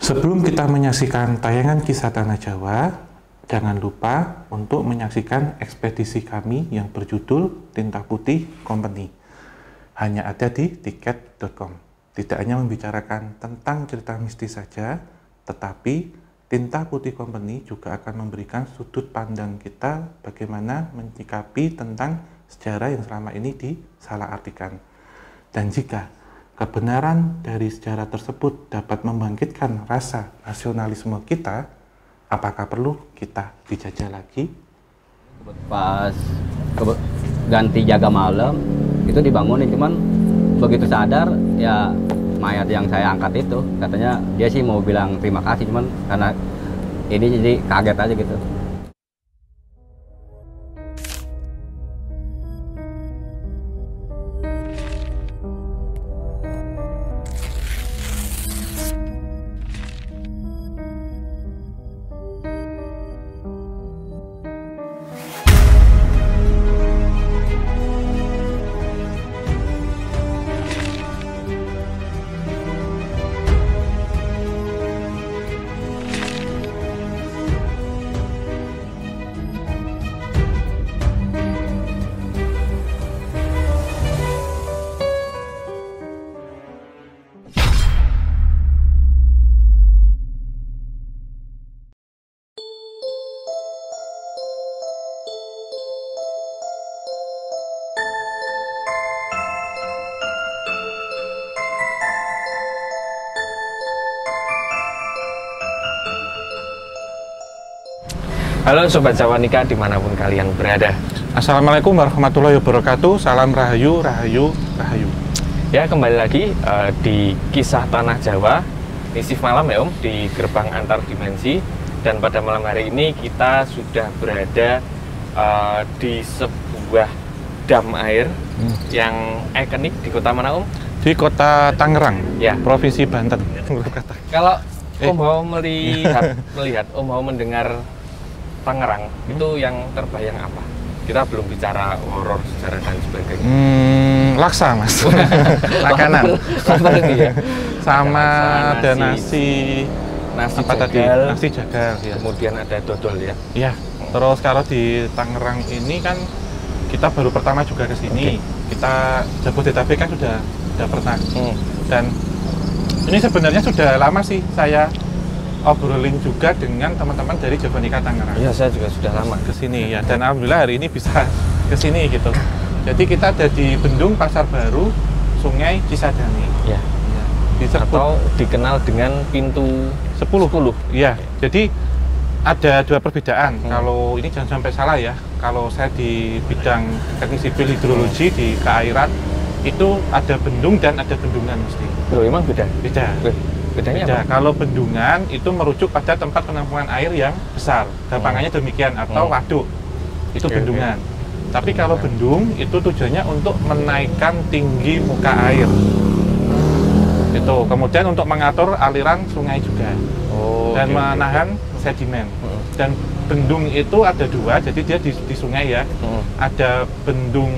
Sebelum kita menyaksikan tayangan kisah Tanah Jawa, jangan lupa untuk menyaksikan ekspedisi kami yang berjudul Tinta Putih Company. Hanya ada di tiket.com. Tidak hanya membicarakan tentang cerita mistis saja, tetapi Tinta Putih Company juga akan memberikan sudut pandang kita bagaimana menyikapi tentang sejarah yang selama ini disalahartikan. Dan jika kebenaran dari sejarah tersebut dapat membangkitkan rasa nasionalisme kita, apakah perlu kita dijajah lagi? Pas ganti jaga malam, itu dibangunin, cuman begitu sadar, ya mayat yang saya angkat itu, katanya dia sih mau bilang terima kasih, cuman karena ini jadi kaget aja gitu. Halo Sobat Jawanika dimanapun kalian berada. Assalamualaikum warahmatullahi wabarakatuh. Salam Rahayu, Rahayu, Rahayu. Ya, kembali lagi di kisah Tanah Jawa, Nisif malam ya Om, di gerbang antar dimensi. Dan pada malam hari ini kita sudah berada di sebuah dam air yang ikonik di kota mana Om? Di kota Tangerang, Ya. Provinsi Banten. Kalau Om mau melihat Om mau mendengar Tangerang, itu yang terbayang apa? Kita belum bicara horor, sejarah dan sebagainya. Laksa mas, makanan. Ya. Sama ada nasi apa tadi? jagal, Nasi jagal. Ya. kemudian ada dodol ya. Iya. Terus kalau di Tangerang ini kan kita baru pertama juga ke sini. Kita Jabodetabek kan sudah pernah. Dan ini sebenarnya sudah lama sih saya obrolin juga dengan teman-teman dari Jawanika Tangerang. Iya, saya juga sudah lama ke sini ya, dan alhamdulillah hari ini bisa ke sini gitu. Jadi kita ada di Bendung Pasar Baru, Sungai Cisadane. Ya. Atau dikenal dengan pintu 10. Iya. Jadi ada dua perbedaan. Kalau ini jangan sampai salah ya. Kalau saya di bidang teknik sipil hidrologi di keairan itu ada bendung dan ada bendungan mesti. Loh, emang beda? Beda. Bedanya Beda. apa? Kalau bendungan itu merujuk pada tempat penampungan air yang besar, gampangannya demikian, atau waduk, itu bendungan. Tapi kalau bendung itu tujuannya untuk menaikkan tinggi muka air. Itu kemudian untuk mengatur aliran sungai juga, dan menahan sedimen. Dan bendung itu ada dua, jadi dia di sungai ya. Ada bendung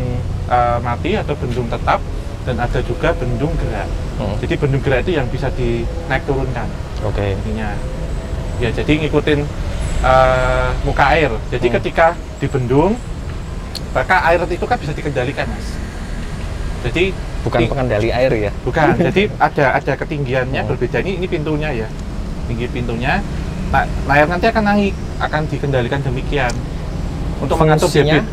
mati atau bendung tetap, dan ada juga bendung gerak. Jadi bendung gerak itu yang bisa dinaik turunkan. Intinya. Ya, jadi ngikutin muka air. Jadi ketika di bendung, maka air itu kan bisa dikendalikan, Mas. Jadi bukan pengendali air ya? Bukan. Jadi ada ketinggiannya berbeda. Ini pintunya ya. Tinggi pintunya. Nah, air nanti akan naik, akan dikendalikan demikian. Untuk mengatur debit.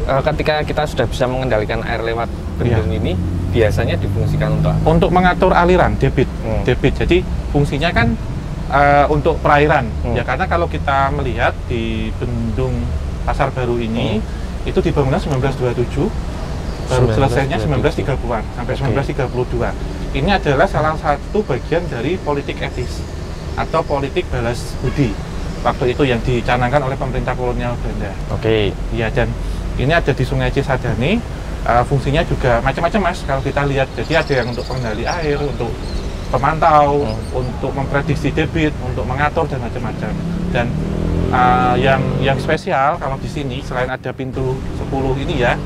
Ketika kita sudah bisa mengendalikan air lewat bendung ini, biasanya difungsikan untuk apa? Untuk mengatur aliran debit. Jadi fungsinya kan untuk perairan. Ya, karena kalau kita melihat di Bendung Pasar Baru ini itu dibangunnya 1927, baru selesainya 1930-an sampai 1932. Ini adalah salah satu bagian dari politik etis atau politik balas budi waktu itu yang dicanangkan oleh pemerintah kolonial Belanda. Ya, dan ini ada di Sungai Cisadane. Fungsinya juga macam-macam, Mas, kalau kita lihat. Jadi ada yang untuk pengendali air, untuk pemantau, untuk memprediksi debit, untuk mengatur dan macam-macam. Dan yang spesial kalau di sini selain ada pintu 10 ini ya,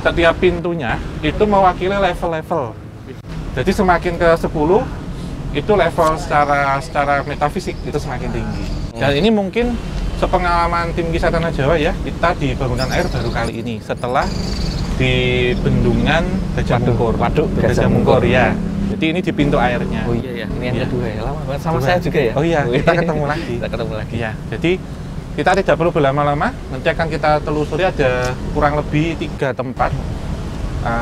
setiap pintunya itu mewakili level-level. Jadi semakin ke 10 itu level secara metafisik itu semakin tinggi. Dan ini mungkin sepengalaman tim Kisah Tanah Jawa ya, kita di bangunan air baru kali ini setelah di bendungan Gajah Mungkur. Waduk Gajah Mungkur ya. Jadi ini di pintu airnya. Oh iya ya, ini yang Iya. kedua ya. Lama banget sama saya juga ya. Oh iya, kita ketemu lagi. Kita ketemu lagi. Ya, jadi kita tidak perlu berlama-lama. Nanti akan kita telusuri ada kurang lebih 3 tempat.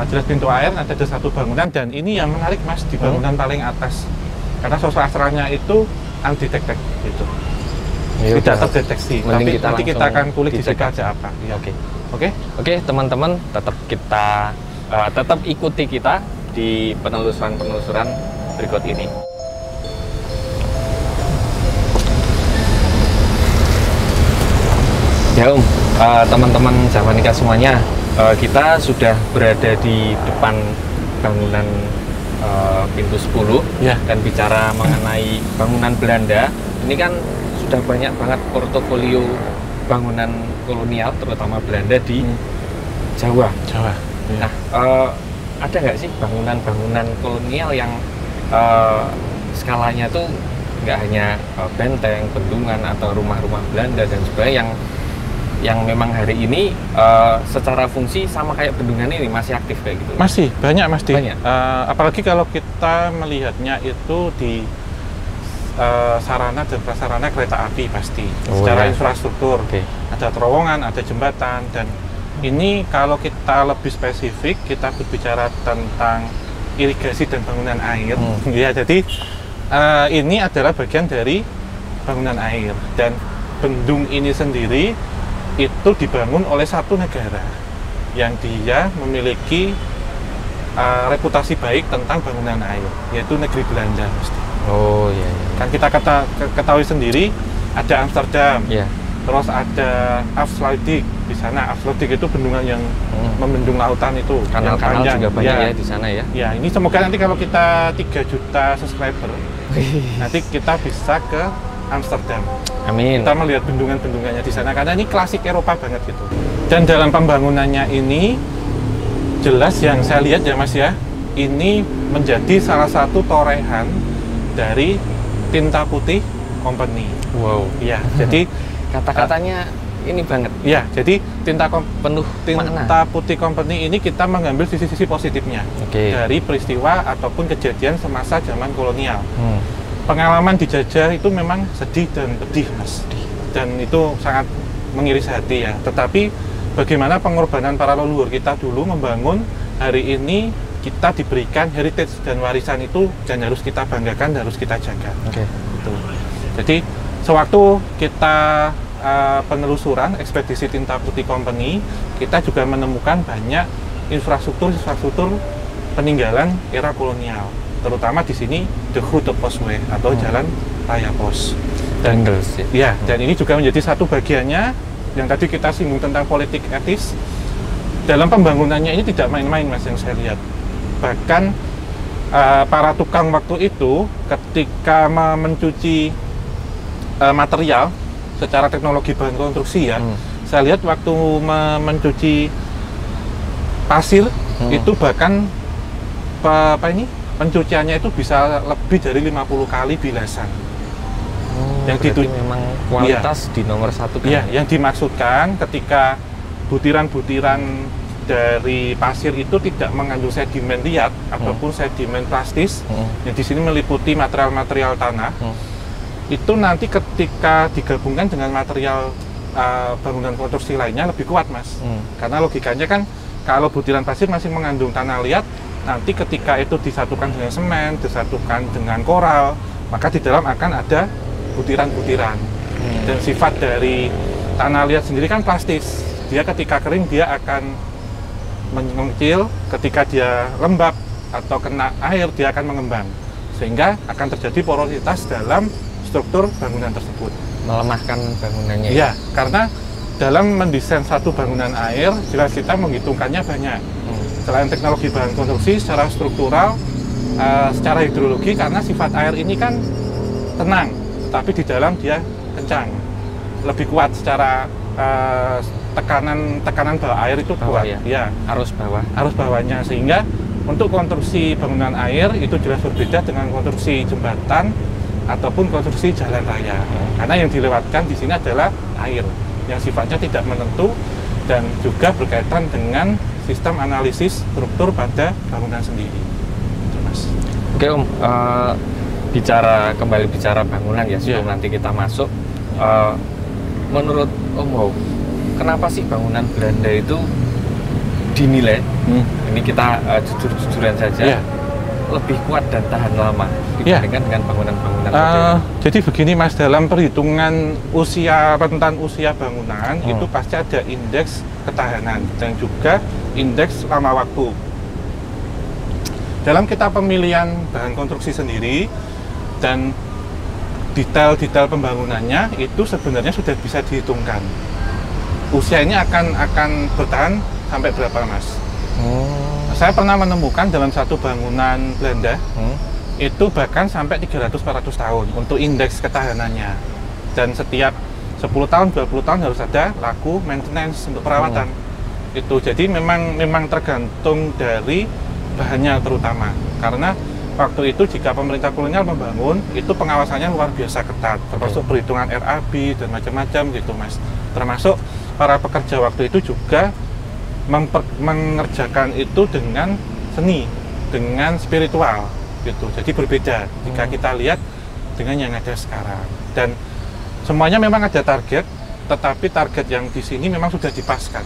Jelas pintu air, ada 1 bangunan, dan ini yang menarik Mas di bangunan paling atas. Karena sosok astralnya itu undetected gitu. Ya, Tidak udah. terdeteksi. Mending Tapi kita nanti kita langsung akan kulik di situ dicek. aja apa. Ya. Oke. Oke? Oke, teman-teman, tetap ikuti kita di penelusuran berikut ini. Ya teman-teman Javanica semuanya, kita sudah berada di depan bangunan pintu 10 Ya. dan bicara mengenai bangunan Belanda, ini kan sudah banyak banget portofolio bangunan kolonial terutama Belanda di Jawa. Jawa. Ya. Nah, ada nggak sih bangunan-bangunan kolonial yang skalanya tuh nggak hanya benteng, bendungan atau rumah-rumah Belanda dan sebagainya yang memang hari ini secara fungsi sama kayak bendungan ini masih aktif kayak gitu? Masih banyak Mas Di. Banyak? Apalagi kalau kita melihatnya itu di sarana dan prasarana kereta api pasti. Oh, Secara ya. infrastruktur, Oke. ada terowongan, ada jembatan, dan ini kalau kita lebih spesifik, kita berbicara tentang irigasi dan bangunan air. Ya, jadi ini adalah bagian dari bangunan air, dan bendung ini sendiri itu dibangun oleh satu negara yang dia memiliki reputasi baik tentang bangunan air, yaitu negeri Belanda mesti. Oh iya. Kan kita ketahui sendiri ada Amsterdam, Iya. terus ada Afsluitdijk di sana. Afsluitdijk itu bendungan yang membendung lautan itu, yang Kanal-kanal panjang. juga banyak Ya. ya di sana ya. Ya, ini semoga nanti kalau kita 3 juta subscriber, nanti kita bisa ke Amsterdam. Amin. Kita melihat bendungan-bendungannya di sana karena ini klasik Eropa banget gitu. Dan dalam pembangunannya ini jelas yang saya lihat ya Mas ya, ini menjadi salah satu torehan dari Tinta Putih Company. Wow. Iya, jadi Kata-katanya ini banget, ya, jadi penuh makna. Tinta Putih Company ini kita mengambil sisi-sisi positifnya Oke. dari peristiwa ataupun kejadian semasa zaman kolonial. Pengalaman dijajah itu memang sedih dan pedih Mas, dan itu sangat mengiris hati ya. Tetapi bagaimana pengorbanan para leluhur kita dulu membangun, hari ini kita diberikan heritage dan warisan itu, dan harus kita banggakan, harus kita jaga. Oke. Gitu. Jadi sewaktu kita penelusuran ekspedisi Tinta Putih Company, kita juga menemukan banyak infrastruktur peninggalan era kolonial, terutama di sini The Route de Postway atau Jalan Raya Pos. Dan ya, dan ini juga menjadi satu bagiannya yang tadi kita singgung tentang politik etis. Dalam pembangunannya ini tidak main-main Mas, yang saya lihat. Bahkan para tukang waktu itu ketika mencuci material secara teknologi bahan konstruksi ya, saya lihat waktu mencuci pasir itu bahkan pencuciannya itu bisa lebih dari 50 kali bilasan. Yang memang kualitas di nomor 1 kan? Iya, yang dimaksudkan ketika butiran-butiran dari pasir itu tidak mengandung sedimen liat ataupun sedimen plastis, yang di sini meliputi material-material tanah. Itu nanti ketika digabungkan dengan material bangunan konstruksi lainnya lebih kuat Mas. Karena logikanya kan kalau butiran pasir masih mengandung tanah liat, nanti ketika itu disatukan dengan semen, disatukan dengan koral, maka di dalam akan ada butiran-butiran. Dan sifat dari tanah liat sendiri kan plastis. Dia ketika kering dia akan mengecil, ketika dia lembab atau kena air dia akan mengembang. Sehingga akan terjadi porositas dalam struktur bangunan tersebut. Melemahkan bangunannya. Iya, karena dalam mendesain satu bangunan air, jelas kita menghitungkannya banyak. Selain teknologi bahan konstruksi, secara struktural, secara hidrologi, karena sifat air ini kan tenang, tapi di dalam dia kencang, lebih kuat secara tekanan bawah air itu kuat. Ya. Arus bawah. Arus bawahnya, sehingga Untuk konstruksi bangunan air itu jelas berbeda dengan konstruksi jembatan ataupun konstruksi jalan raya. Karena yang dilewatkan di sini adalah air yang sifatnya tidak menentu dan juga berkaitan dengan sistem analisis struktur pada bangunan sendiri. Itu, Mas. Oke Om, kembali bicara bangunan ya sebelum nanti kita masuk. Menurut Om Wow, kenapa sih bangunan Belanda itu dinilai, ini kita jujur-jujuran saja, lebih kuat dan tahan lama dibandingkan dengan bangunan-bangunan modern? Jadi begini Mas, dalam perhitungan rentan usia bangunan itu pasti ada indeks ketahanan dan juga indeks lama waktu. Dalam kita pemilihan bahan konstruksi sendiri dan detail-detail pembangunannya itu sebenarnya sudah bisa dihitungkan. Usia ini akan bertahan sampai berapa, Mas? Saya pernah menemukan dalam satu bangunan Belanda itu bahkan sampai 300-400 tahun untuk indeks ketahanannya. Dan setiap 10 tahun, 20 tahun harus ada laku maintenance untuk perawatan. Itu jadi memang tergantung dari bahannya terutama. Karena waktu itu jika pemerintah kolonial membangun itu pengawasannya luar biasa ketat, termasuk perhitungan RAB dan macam-macam gitu, Mas. Termasuk para pekerja waktu itu juga mengerjakan itu dengan seni, dengan spiritual gitu. Jadi berbeda jika kita lihat dengan yang ada sekarang. Dan semuanya memang ada target, tetapi target yang di sini memang sudah dipaskan.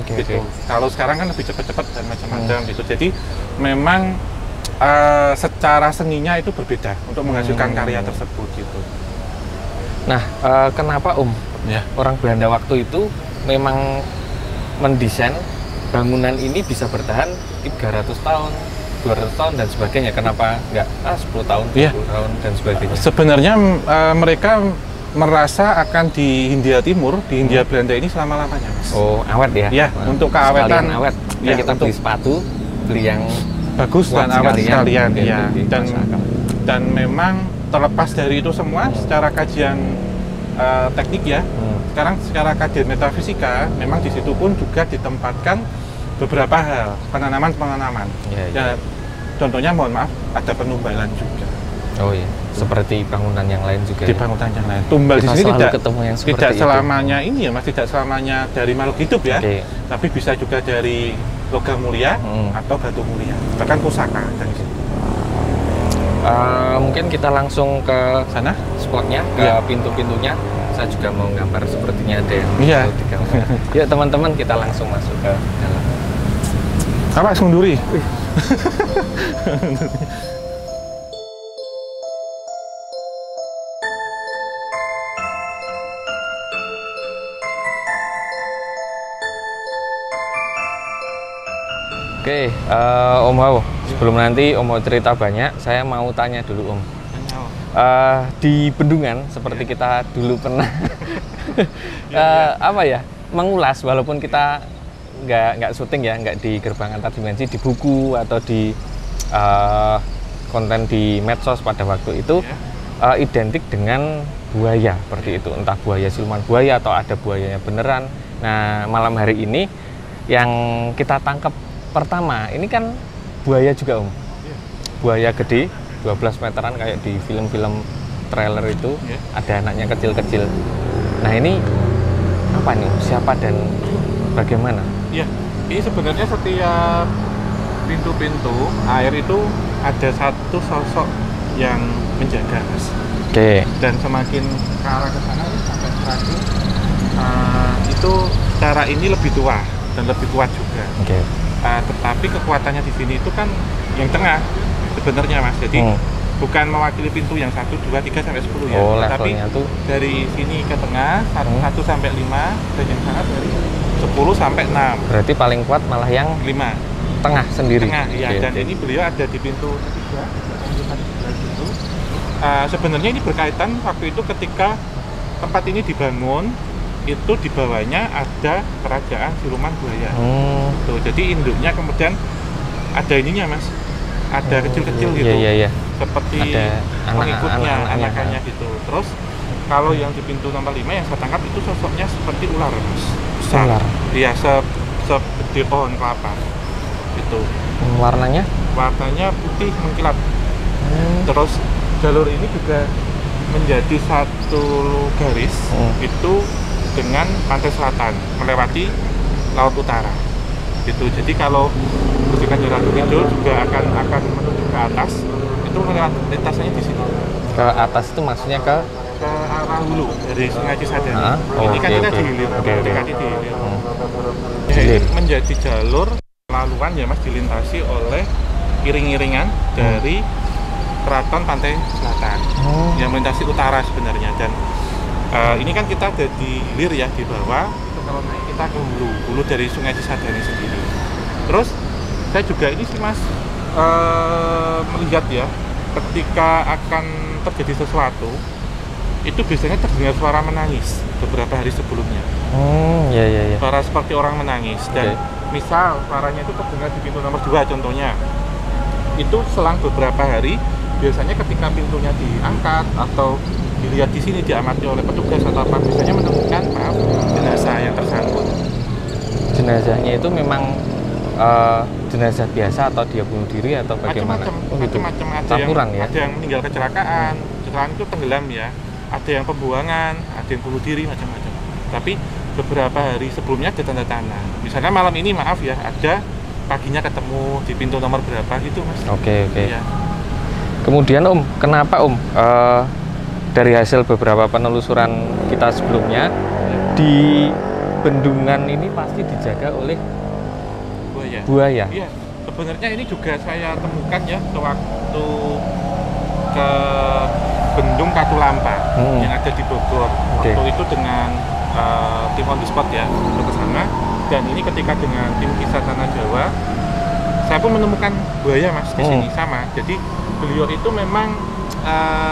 Gitu. Kalau sekarang kan lebih cepat-cepat dan macam-macam gitu. Jadi memang secara seninya itu berbeda untuk menghasilkan karya tersebut gitu. Nah, kenapa orang Belanda waktu itu memang mendesain bangunan ini bisa bertahan 300 tahun, 200 tahun dan sebagainya? Kenapa nggak 10 tahun, 20 tahun dan sebagainya? Sebenarnya mereka merasa akan di Hindia Timur, di Hindia Belanda ini selama-lamanya, Mas. Oh, awet ya? Ya, untuk keawetan awet. Ya, kita beli sepatu, beli yang bagus dan awet sekalian, ya. Okay, Dan memang terlepas dari itu semua, secara kajian teknik ya, sekarang secara kajian metafisika, memang di situ pun juga ditempatkan beberapa hal, penanaman. Ya, contohnya mohon maaf, ada penumbalan juga. Oh iya, seperti bangunan yang lain juga. Di bangunan yang lain. Tumbal di sini tidak itu. Selamanya ini ya, Mas, tidak selamanya dari makhluk hidup ya. Tapi bisa juga dari logam mulia atau batu mulia, bahkan pusaka dari situ. Mungkin kita langsung ke sana, spotnya, ke pintu-pintunya. Saya juga mau gambar sepertinya ada yang digambar. Yuk teman-teman, kita langsung masuk ke dalam. Apa sunduri? Oke, Om Wow, sebelum nanti Om mau cerita banyak, saya mau tanya dulu Om. Di bendungan, seperti kita dulu pernah mengulas, walaupun kita nggak syuting ya, nggak di gerbang antar dimensi, di buku atau di konten di medsos pada waktu itu identik dengan buaya seperti itu, entah buaya siluman buaya atau ada buayanya beneran. Nah, malam hari ini yang kita tangkap pertama ini kan buaya juga Om, buaya gede 12 meteran kayak di film-film trailer itu, ada anaknya kecil-kecil. Nah ini apa nih, siapa dan bagaimana? Iya, ini sebenarnya setiap pintu-pintu air itu ada satu sosok yang menjaga, Mas. Dan semakin ke arah ke sana sampai terakhir itu cara ini lebih tua dan lebih kuat juga. Tetapi kekuatannya di sini itu kan yang tengah sebenarnya, Mas. Jadi bukan mewakili pintu yang 1, 2, 3 sampai 10 ya. Tapi dari sini ke tengah 1 sampai 5 dan yang sana dari 10 sampai 6. Berarti paling kuat malah yang 5. Tengah sendiri. Tengah, iya. Dan ini beliau ada di pintu ketiga. Sebenarnya ini berkaitan waktu itu ketika tempat ini dibangun, itu di bawahnya ada kerajaan siluman buaya. Tuh, jadi induknya kemudian ada ininya, Mas. Ada kecil-kecil gitu. Seperti pengikutnya, anakannya gitu. Terus kalau yang di pintu nomor 5 yang saya tangkap itu sosoknya seperti ular, Mas. Besar. Iya, segede pohon kelapa. Itu. Warnanya? Warnanya putih mengkilat. Terus jalur ini juga menjadi satu garis itu dengan pantai selatan melewati laut utara. Gitu. Jadi kalau kunjungan Ratu Kidul juga akan menuju ke atas, itu lewat lintasannya di sini. Ke atas itu maksudnya ke arah hulu dari Sungai Cisadane. Ini kan oke, kita oke. di hilir, mendekati di hilir. Ya, Hilir. ini menjadi jalur laluan ya Mas, dilintasi oleh iring-iringan dari Keraton Pantai Selatan yang melintasi utara sebenarnya. Dan ini kan kita ada di hilir ya, di bawah. Itu kalau naik kita ke hulu dari Sungai Cisadane sendiri. Terus saya juga ini sih Mas melihat ya, ketika akan terjadi sesuatu itu biasanya terdengar suara menangis beberapa hari sebelumnya. Iya. Suara seperti orang menangis. Dan misal suaranya itu terdengar di pintu nomor 2 contohnya, itu selang beberapa hari biasanya ketika pintunya diangkat atau dilihat di sini diamati oleh petugas atau apa, biasanya menemukan jenazah yang tersangkut. Jenazahnya itu memang jenazah biasa atau dia bunuh diri atau bagaimana? Macam-macam. Ada yang meninggal kecelakaan itu tenggelam ya. Ada yang pembuangan, ada yang bunuh diri, macam-macam. Tapi beberapa hari sebelumnya ada tanda-tanda. Misalnya malam ini maaf ya, ada paginya ketemu di pintu nomor berapa gitu Mas. Oke. Ya. Kemudian kenapa dari hasil beberapa penelusuran kita sebelumnya, di bendungan ini pasti dijaga oleh buaya? Iya, sebenarnya ini juga saya temukan ya sewaktu ke Bendung Katulampa yang ada di Bogor. Waktu itu dengan tim on the spot ya untuk ke sana. Dan ini ketika dengan tim Kisah Tanah Jawa, saya pun menemukan buaya Mas di sini sama. Jadi beliau itu memang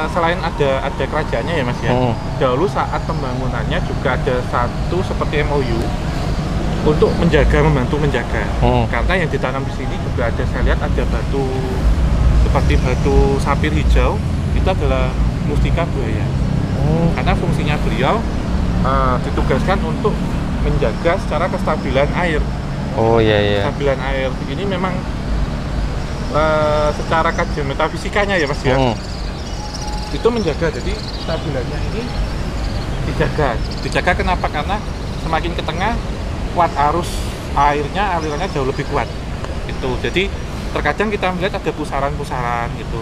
selain ada kerajaannya ya Mas ya. Dahulu saat pembangunannya juga ada satu seperti MOU untuk membantu menjaga. Karena yang ditanam di sini juga ada, saya lihat ada batu seperti batu sapir hijau, itu adalah mustika buaya. Karena fungsinya beliau ditugaskan untuk menjaga secara kestabilan air. Kestabilan air ini memang secara kajian metafisikanya ya Mas ya, itu menjaga, jadi kestabilannya ini dijaga kenapa? Karena semakin ke tengah kuat arus airnya, alirannya jauh lebih kuat itu. Jadi terkadang kita melihat ada pusaran-pusaran gitu,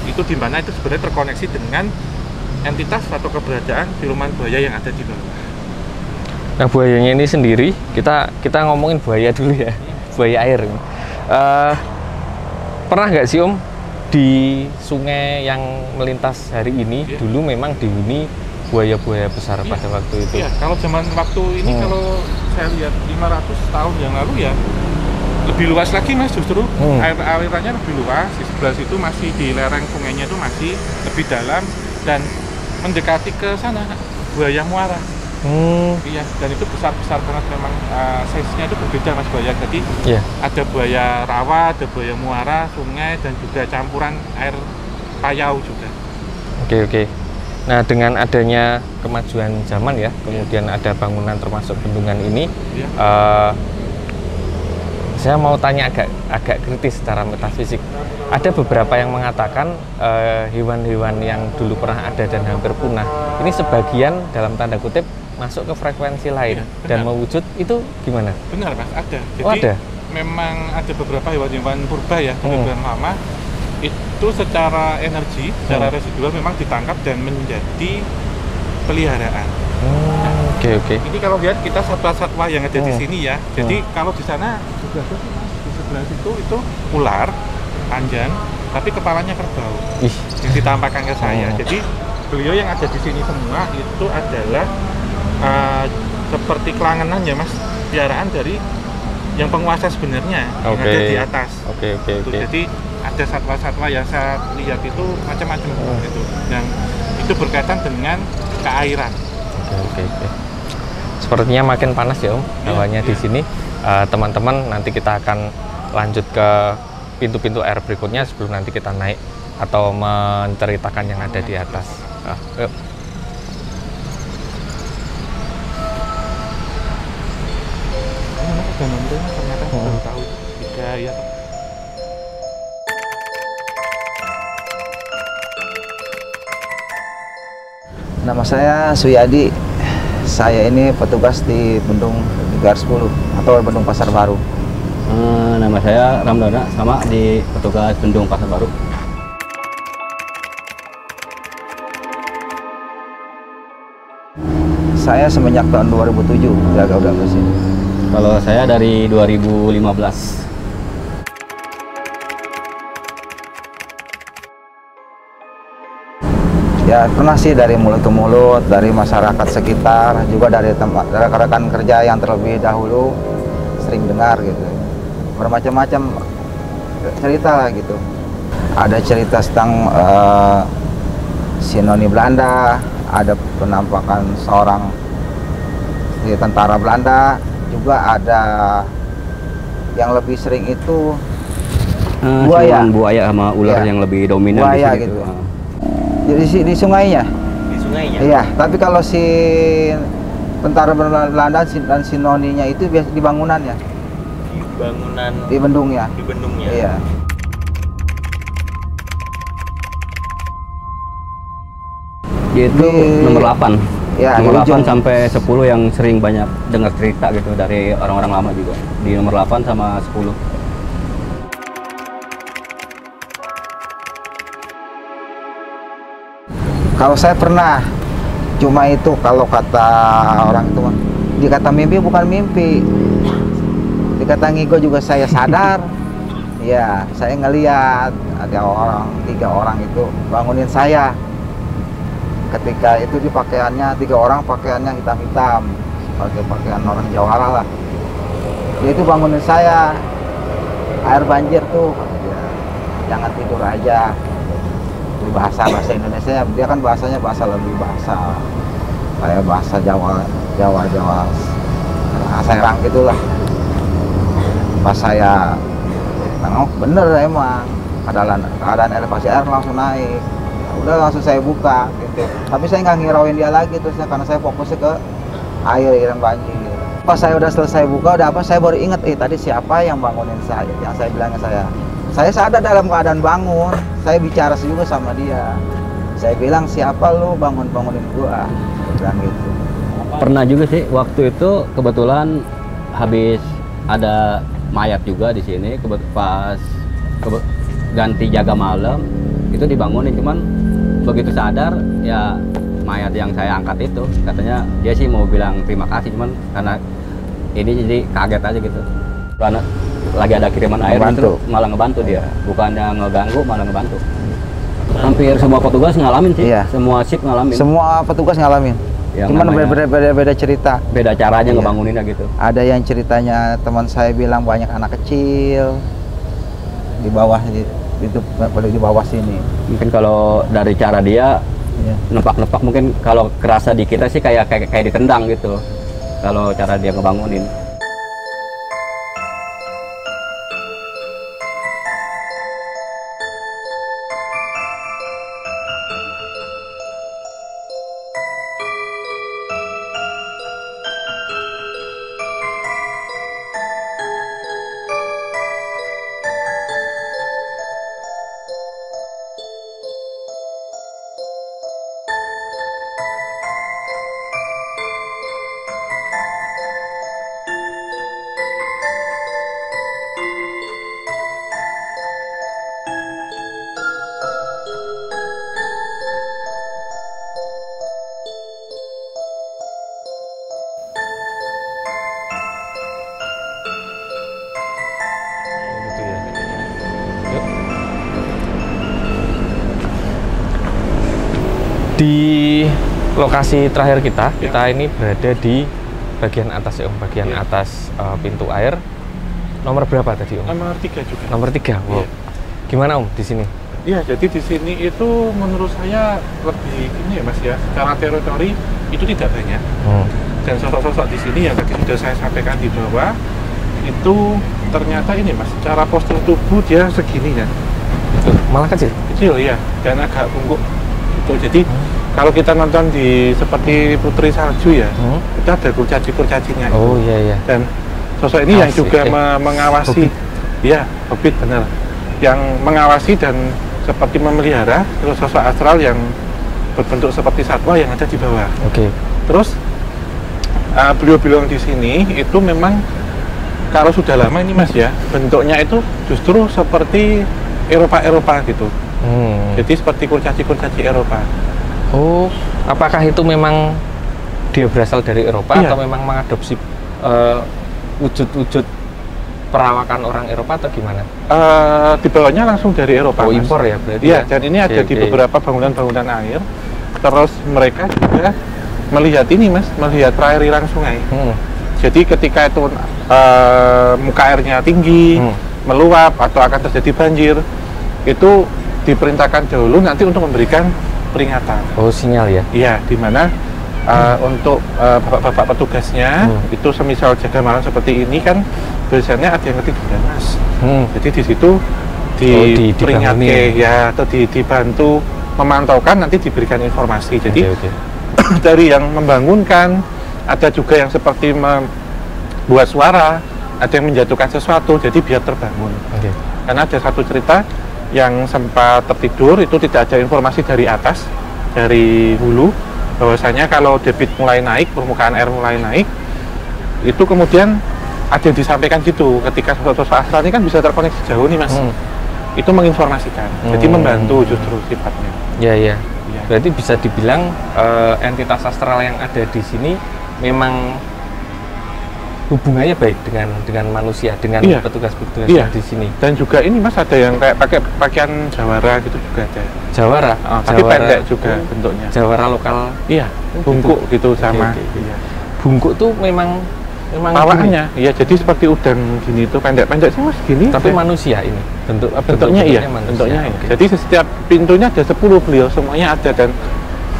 itu di mana itu sebenarnya terkoneksi dengan entitas atau keberadaan siluman buaya yang ada di bawah. Nah, buayanya ini sendiri, kita ngomongin buaya dulu ya, buaya air. Pernah nggak sih Om, di sungai yang melintas hari ini dulu memang dihuni buaya-buaya besar pada waktu itu? Iya, kalau zaman waktu ini kalau saya lihat 500 tahun yang lalu ya lebih luas lagi Mas, justru alirannya lebih luas. Di sebelah situ masih di lereng sungainya itu masih lebih dalam dan mendekati ke sana buaya muara. Iya, dan itu besar-besar banget memang, size-nya itu berbeda Mas buaya. Jadi ada buaya rawa, ada buaya muara, sungai, dan juga campuran air payau juga. Oke. Nah, dengan adanya kemajuan zaman ya, kemudian ada bangunan termasuk bendungan ini, saya mau tanya agak kritis secara metafisik. Ada beberapa yang mengatakan hewan-hewan yang dulu pernah ada dan hampir punah, ini sebagian dalam tanda kutip masuk ke frekuensi lain dan mewujud, itu gimana? Benar Mas, ada. Jadi ada? Memang ada beberapa hewan-hewan purba ya, hewan lama, itu secara energi, secara residual memang ditangkap dan menjadi peliharaan. Oke. Ini kalau lihat kita satwa-satwa yang ada di sini ya. Jadi kalau di sana juga ada sih Mas, di sebelah situ itu ular panjang, tapi kepalanya kerbau. Yang ditampakkan ke saya. Jadi beliau yang ada di sini semua itu adalah seperti kelangenan ya Mas, piaraan dari yang penguasa sebenarnya yang ada di atas. Oke. Jadi ada satwa-satwa yang saya lihat itu macam-macam gitu, yang itu berkaitan dengan keairan. Oke. Sepertinya makin panas ya Om hawanya di sini. Teman-teman, nanti kita akan lanjut ke pintu-pintu air berikutnya sebelum nanti kita naik atau menceritakan yang ada di atas. Yuk. Ternyata baru tahu. bahaya. Nama saya Suyadi. Saya ini petugas di Bendung Garis 10 atau Bendung Pasar Baru. Nama saya Ramdana, sama di petugas Bendung Pasar Baru. Saya semenjak tahun 2007 jaga udah ke sini. Kalau saya dari 2015. Ya pernah sih dari mulut ke mulut, dari masyarakat sekitar, juga dari tempat rekan-rekan kerja yang terlebih dahulu sering dengar gitu. Bermacam-macam cerita lah gitu. Ada cerita tentang sinoni Belanda, ada penampakan seorang tentara Belanda, juga ada yang lebih sering itu buaya. Buaya sama ular Ya, yang lebih dominan buaya di sini gitu. tuh. Jadi di sungainya. Di sungainya. Iya, tapi kalau si tentara Belanda dan sinoninya itu biasa di bangunannya, Di bangunan di bendungnya. di bendungnya. Iya. Dia itu Di- nomor 8. Ya, Nomor di ujung. 8 sampai 10 yang sering banyak dengar cerita gitu dari orang-orang lama juga. Di nomor 8 sama 10. Kalau saya pernah, cuma itu kalau kata orang itu mah, dikata mimpi bukan mimpi, dikata ngigo juga saya sadar. Ya, saya ngelihat ada orang, 3 orang itu bangunin saya. Ketika itu di pakaiannya 3 orang pakaiannya hitam-hitam, pakai pakaian orang Jawara lah. Dia itu bangunin saya, air banjir tuh, kata dia. Jangan tidur aja. Di bahasa Indonesia, dia kan bahasanya bahasa lebih bahasa kayak bahasa Jawa Serang gitulah. Pas saya nengok, bener emang keadaan elevasi air langsung naik. Udah langsung saya buka gitu, tapi saya nggak ngirauin dia lagi terusnya karena saya fokusnya ke air yang banjir. Pas saya udah selesai buka, udah apa, saya baru inget, tadi siapa yang bangunin saya, yang saya bilangnya saya sadar dalam keadaan bangun. Saya bicara juga sama dia, saya bilang siapa lu bangunin gua, saya bilang gitu. Pernah juga sih waktu itu kebetulan habis ada mayat juga di sini, ganti jaga malam itu dibangunin, cuman begitu sadar ya mayat yang saya angkat itu katanya dia sih mau bilang terima kasih, cuman karena ini jadi kaget aja gitu karena lagi ada kiriman air Ngebantu. justru malah ngebantu dia, bukannya ngeganggu malah ngebantu. Hampir semua petugas ngalamin sih, Iya. semua shift ngalamin. Semua petugas ngalamin, Yang cuman namanya- beda cerita. Beda caranya Iya. ngebanguninnya gitu. Ada yang ceritanya teman saya bilang banyak anak kecil di bawah di bawah sini. Mungkin kalau dari cara dia Ya. nepak-nepak, mungkin kalau kerasa di kita sih kayak ditendang gitu. Kalau cara dia ngebangunin. Gitu ya. Yuk. Di lokasi terakhir kita ini berada di bagian atas ya Om, bagian Ya. atas pintu air. Nomor berapa tadi Om? Nomor 3 juga. Nomor 3. Wow. Iya. Gimana Om di sini? Iya, jadi di sini itu menurut saya lebih ini ya Mas ya, secara teritori itu tidak banyak. Dan sosok-sosok di sini yang tadi sudah saya sampaikan di bawah itu ternyata ini Mas, secara postur tubuh dia segini ya, Malah kecil. kecil ya, dan agak bungkuk. Gitu. Jadi kalau kita nonton di seperti Putri Salju ya, itu ada kurcaci-kurcacinya. Oh iya iya. Dan sosok ini yang Asik, juga ya. mengawasi Iya, hobbit benar. Yang mengawasi dan seperti memelihara sosok astral yang berbentuk seperti satwa yang ada di bawah. Oke. Terus beliau-beliau di sini itu memang kalau sudah lama ini Mas ya, bentuknya itu justru seperti Eropa gitu. Jadi seperti kurcaci-kurcaci Eropa. Oh, apakah itu memang dia berasal dari Eropa Iya. atau memang mengadopsi wujud-wujud perawakan orang Eropa atau gimana? Dibawanya langsung dari Eropa. Oh, Mas. impor ya berarti? Iya, ya? dan ini ada Oke, di oke. beberapa bangunan-bangunan air. Terus mereka juga melihat ini Mas, melihat perairan sungai. Jadi ketika itu muka airnya tinggi, meluap atau akan terjadi banjir, itu diperintahkan dahulu nanti untuk memberikan peringatan. Oh, sinyal ya? Iya, di mana untuk bapak-bapak petugasnya itu semisal jaga malam seperti ini kan biasanya ada yang ketiduran Mas. Jadi di situ diperingatkan dibangunin. ya atau dibantu memantaukan nanti diberikan informasi. Jadi Oke. dari yang membangunkan, ada juga yang seperti membuat suara, ada yang menjatuhkan sesuatu, jadi biar terbangun. Oke. Karena ada satu cerita yang sempat tertidur, itu tidak ada informasi dari atas, dari hulu, bahwasanya kalau debit mulai naik, permukaan air mulai naik, itu kemudian ada yang disampaikan gitu, ketika sosok astral ini kan bisa terkoneksi jauh nih Mas, itu menginformasikan, jadi membantu justru sifatnya. Ya, ya. Ya. Berarti bisa dibilang entitas astral yang ada di sini memang hubungannya baik dengan manusia, dengan Iya. petugas-petugas Iya. yang di sini. Dan juga ini Mas ada yang kayak pakai pakaian jawara gitu juga ada. Jawara, Tapi pendek juga bentuknya. Jawara lokal. Iya, bungkuk gitu sama. Oke, oke. Iya. Bungkuk tuh memang Tawaannya, iya jadi seperti udang gini tuh pendek-pendek sih Mas gini. gini. Tapi manusia ini bentuknya iya, manusia. bentuknya iya. Oke. Jadi setiap pintunya ada 10 beliau semuanya ada dan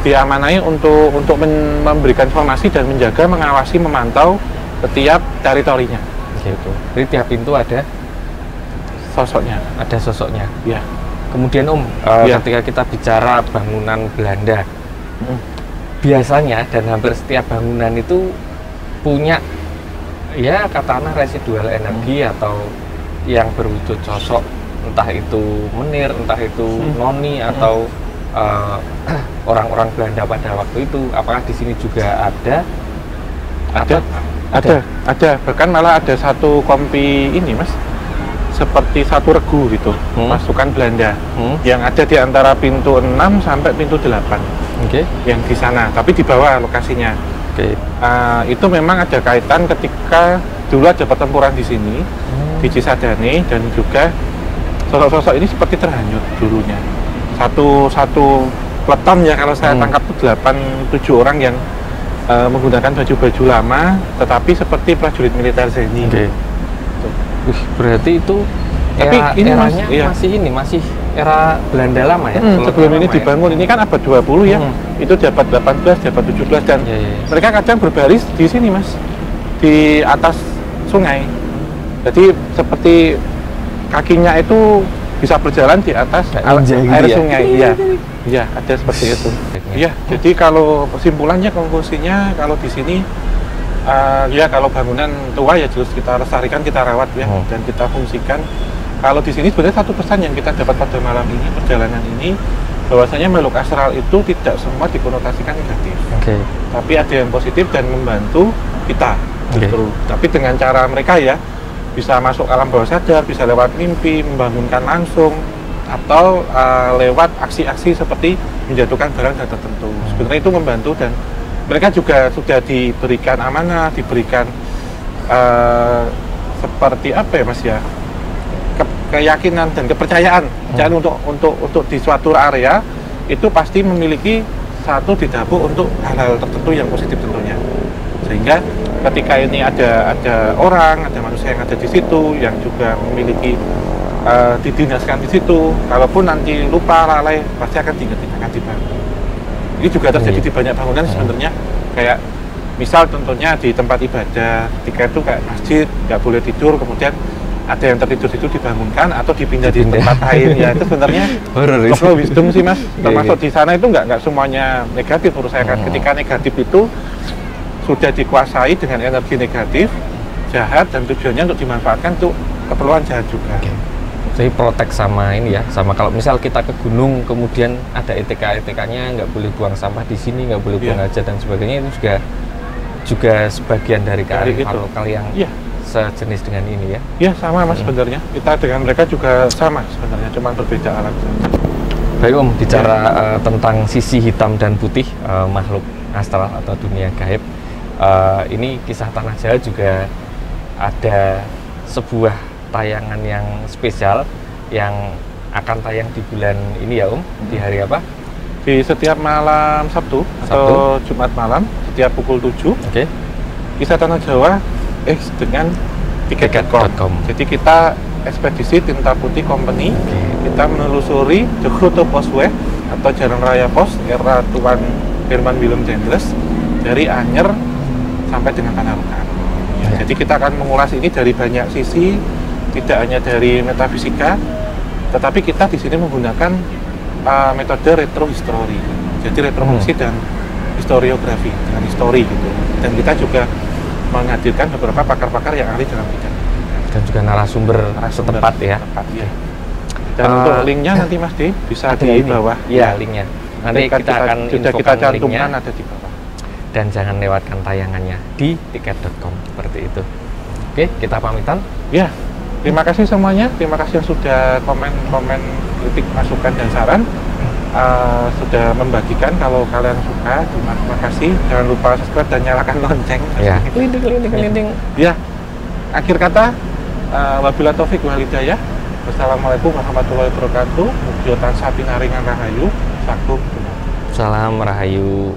diamanai untuk memberikan informasi dan menjaga, mengawasi, memantau setiap teritorinya. Gitu. Jadi tiap pintu ada Sosoknya. sosoknya. Iya. Kemudian Iya. ketika kita bicara bangunan Belanda, biasanya dan hampir setiap bangunan itu punya ya katakanlah residual energi atau yang berwujud sosok, entah itu menir, entah itu noni atau orang-orang Belanda pada waktu itu. Apakah di sini juga ada? Ada. Bahkan malah ada satu kompi ini Mas, seperti satu regu gitu, pasukan Belanda yang ada di antara pintu 6 sampai pintu 8 Oke. yang di sana, tapi di bawah lokasinya. Oke. Itu memang ada kaitan ketika dulu ada pertempuran di sini, di Cisadane, dan juga sosok-sosok ini seperti terhanyut dulunya. Satu peleton ya kalau saya tangkap itu 8-7 orang yang menggunakan baju-baju lama, tetapi seperti prajurit militer Zeni. Oke. Wih, berarti itu Tapi ini Mas, eranya iya. masih era Belanda lama ya? Sebelum ini Lama ya? dibangun, ini kan abad 20 ya, itu dapat 18, dapat 17, dan Iya, iya. mereka kadang berbaris di sini Mas, di atas sungai. Jadi seperti kakinya itu bisa berjalan di atas Ninja gitu air ya? sungai. Iya, ada seperti itu. Iya, jadi kalau kesimpulannya, konklusinya kalau di sini ya kalau bangunan tua ya jelas kita lestarikan, kita rawat ya, dan kita fungsikan. Kalau di sini sebenarnya satu pesan yang kita dapat pada malam ini, perjalanan ini, bahwasanya makhluk astral itu tidak semua dikonotasikan negatif. Oke. Tapi ada yang positif dan membantu kita justru. Tapi dengan cara mereka ya, bisa masuk alam bawah sadar, bisa lewat mimpi, membangunkan langsung, atau lewat aksi-aksi seperti menjatuhkan barang tertentu. Sebenarnya itu membantu, dan mereka juga sudah diberikan amanah, diberikan seperti apa ya Mas ya, keyakinan dan kepercayaan untuk di suatu area itu pasti memiliki satu didapuk untuk hal-hal tertentu yang positif tentunya. Sehingga ketika ini ada orang, ada manusia yang ada di situ yang juga memiliki didinaskan di situ, kalaupun nanti lupa, lalai, pasti akan diingetin, akan dibantu. Ini juga terjadi di banyak bangunan sebenarnya, kayak misal contohnya di tempat ibadah, ketika itu kayak masjid, nggak boleh tidur, kemudian ada yang tertidur itu dibangunkan atau dipindah di tempat lain, ya itu sebenarnya local wisdom sih Mas, termasuk di sana itu nggak semuanya negatif menurut saya kan. Ketika negatif itu sudah dikuasai dengan energi negatif, jahat, dan tujuannya untuk dimanfaatkan untuk keperluan jahat juga. Jadi protek sama ini ya, sama kalau misal kita ke gunung kemudian ada ETK-nya nggak boleh buang sampah di sini, nggak boleh buang hajat dan sebagainya, itu juga sebagian dari kearifan lokal yang sejenis dengan ini ya. Iya sama Mas sebenarnya. Kita dengan mereka juga sama sebenarnya, cuma berbeda alat saja. Baik Om, bicara tentang sisi hitam dan putih makhluk astral atau dunia gaib, ini kisah Tanah Jawa juga ada sebuah tayangan yang spesial yang akan tayang di bulan ini ya Om, di hari apa? Di setiap malam Sabtu atau Jumat malam setiap pukul 7. Oke. Kisah Tanah Jawa dengan tiket.com. Jadi kita ekspedisi Tinta Putih Company. Kita menelusuri Jogoto Posway atau Jalan Raya Pos era Tuan Herman Willem Dendles dari Anyer sampai dengan Tanah Rokan. Ya, jadi kita akan mengulas ini dari banyak sisi, tidak hanya dari metafisika, tetapi kita di sini menggunakan metode retrohistory. Jadi retrospeksi dan historiografi dengan histori gitu. Dan kita juga menghadirkan beberapa pakar-pakar yang ahli dalam bidang dan juga narasumber setempat ya. Ya. Dan untuk linknya nanti Mas D bisa di bawah. Iya, linknya. Nanti kita akan kita cantumkan ada di bawah. Dan jangan lewatkan tayangannya di tiket.com seperti itu. Oke, kita pamitan. Ya, terima kasih semuanya. Terima kasih yang sudah komen, kritik, masukan dan saran. Sudah membagikan. Kalau kalian suka, terima kasih. Jangan lupa subscribe dan nyalakan lonceng. Ya. Kelinding. Ya. Akhir kata, wabillahi taufik wal hidayah. Wassalamualaikum warahmatullahi wabarakatuh. Mugi tansah pinaringan rahayu. Sakum. Salam rahayu.